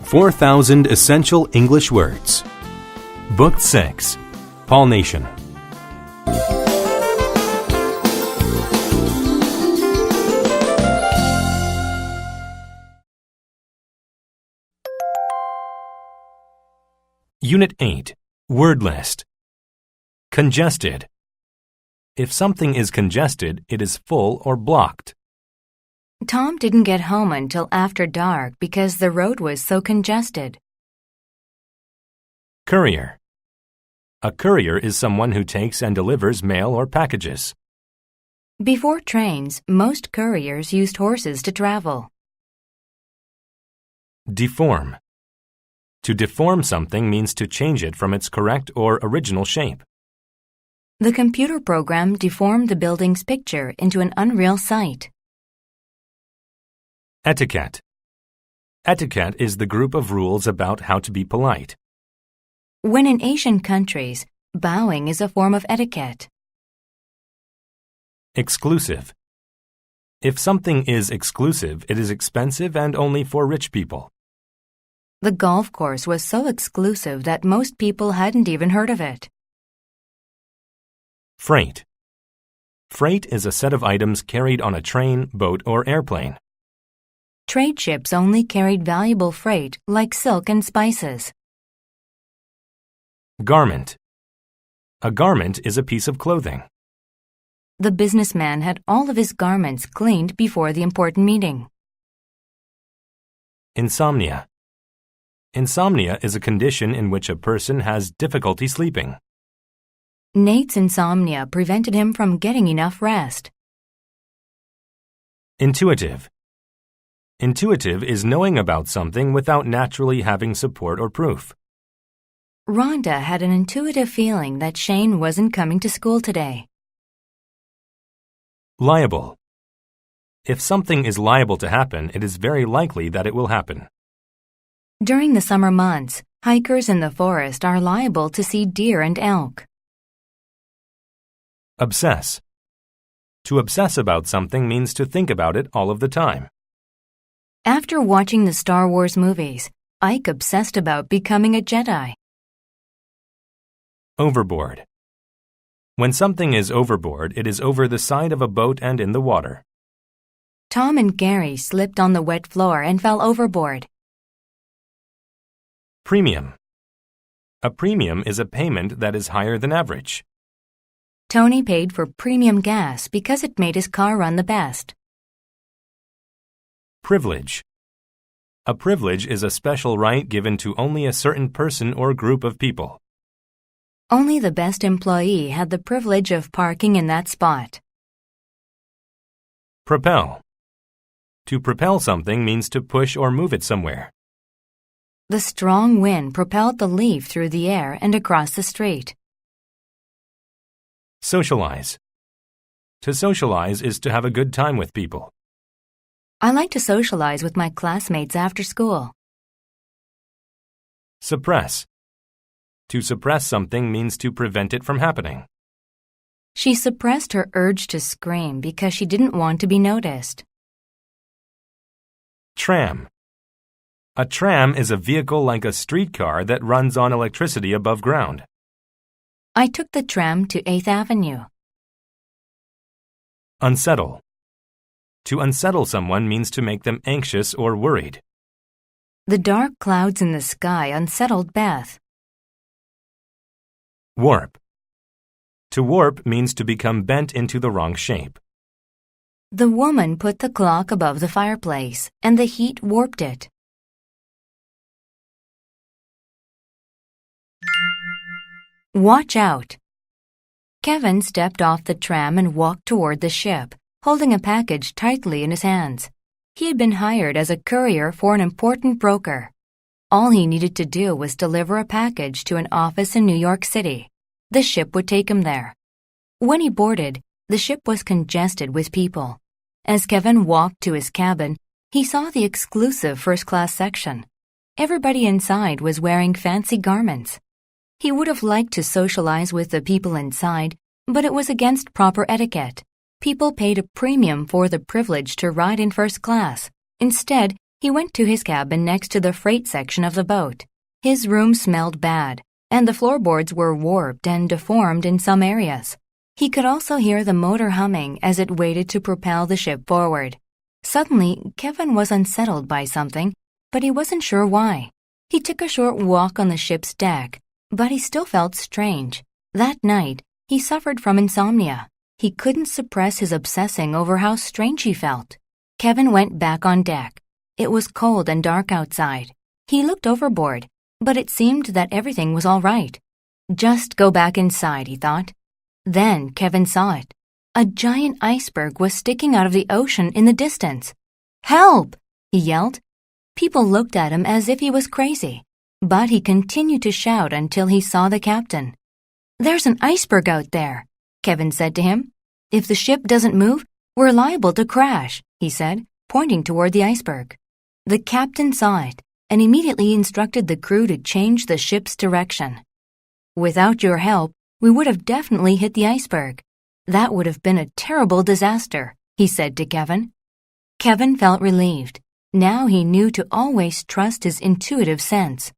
4,000 Essential English Words. Book 6. Pollination. Unit 8. Word list. Congested. If something is congested, it is full or blocked. Tom didn't get home until after dark because the road was so congested. Courier. A courier is someone who takes and delivers mail or packages. Before trains, most couriers used horses to travel. Deform. To deform something means to change it from its correct or original shape. The computer program deformed the building's picture into an unreal sight. Etiquette. Etiquette is the group of rules about how to be polite. When in Asian countries, bowing is a form of etiquette. Exclusive. If something is exclusive, it is expensive and only for rich people. The golf course was so exclusive that most people hadn't even heard of it. Freight. Freight is a set of items carried on a train, boat, or airplane. Trade ships only carried valuable freight like silk and spices. Garment. A garment is a piece of clothing. The businessman had all of his garments cleaned before the important meeting. Insomnia. Insomnia is a condition in which a person has difficulty sleeping. Nate's insomnia prevented him from getting enough rest. Intuitive. Intuitive is knowing about something without naturally having support or proof. Rhonda had an intuitive feeling that Shane wasn't coming to school today. Liable. If something is liable to happen, it is very likely that it will happen. During the summer months, hikers in the forest are liable to see deer and elk. Obsess. To obsess about something means to think about it all of the time. After watching the Star Wars movies, Ike obsessed about becoming a Jedi. Overboard. When something is overboard, it is over the side of a boat and in the water. Tom and Gary slipped on the wet floor and fell overboard. Premium. A premium is a payment that is higher than average. Tony paid for premium gas because it made his car run the best. Privilege. A privilege is a special right given to only a certain person or group of people. Only the best employee had the privilege of parking in that spot. Propel. To propel something means to push or move it somewhere. The strong wind propelled the leaf through the air and across the street. Socialize. To socialize is to have a good time with people. I like to socialize with my classmates after school. Suppress. To suppress something means to prevent it from happening. She suppressed her urge to scream because she didn't want to be noticed. Tram. A tram is a vehicle like a streetcar that runs on electricity above ground. I took the tram to 8th Avenue. Unsettle. To unsettle someone means to make them anxious or worried. The dark clouds in the sky unsettled Beth. Warp. To warp means to become bent into the wrong shape. The woman put the clock above the fireplace, and the heat warped it. Watch out. Kevin stepped off the tram and walked toward the ship, holding a package tightly in his hands. He had been hired as a courier for an important broker. All he needed to do was deliver a package to an office in New York City. The ship would take him there. When he boarded, the ship was congested with people. As Kevin walked to his cabin, he saw the exclusive first-class section. Everybody inside was wearing fancy garments. He would have liked to socialize with the people inside, but it was against proper etiquette. People paid a premium for the privilege to ride in first class. Instead, He went to his cabin next to the freight section of the boat. His room smelled bad, and the floorboards were warped and deformed in some areas. He could also hear the motor humming as it waited to propel the ship forward. Suddenly, Kevin was unsettled by something, but he wasn't sure why. He took a short walk on the ship's deck, but he still felt strange. That night, he suffered from insomnia. He couldn't suppress his obsessing over how strange he felt. Kevin went back on deck. It was cold and dark outside. He looked overboard, but it seemed that everything was all right. Just go back inside, he thought. Then Kevin saw it. A giant iceberg was sticking out of the ocean in the distance. "Help!" he yelled. People looked at him as if he was crazy, but he continued to shout until he saw the captain. "There's an iceberg out there," Kevin said to him. "If the ship doesn't move, we're liable to crash," he said, pointing toward the iceberg. The captain saw it and immediately instructed the crew to change the ship's direction. "Without your help, we would have definitely hit the iceberg. That would have been a terrible disaster," he said to Kevin. Kevin felt relieved. Now he knew to always trust his intuitive sense.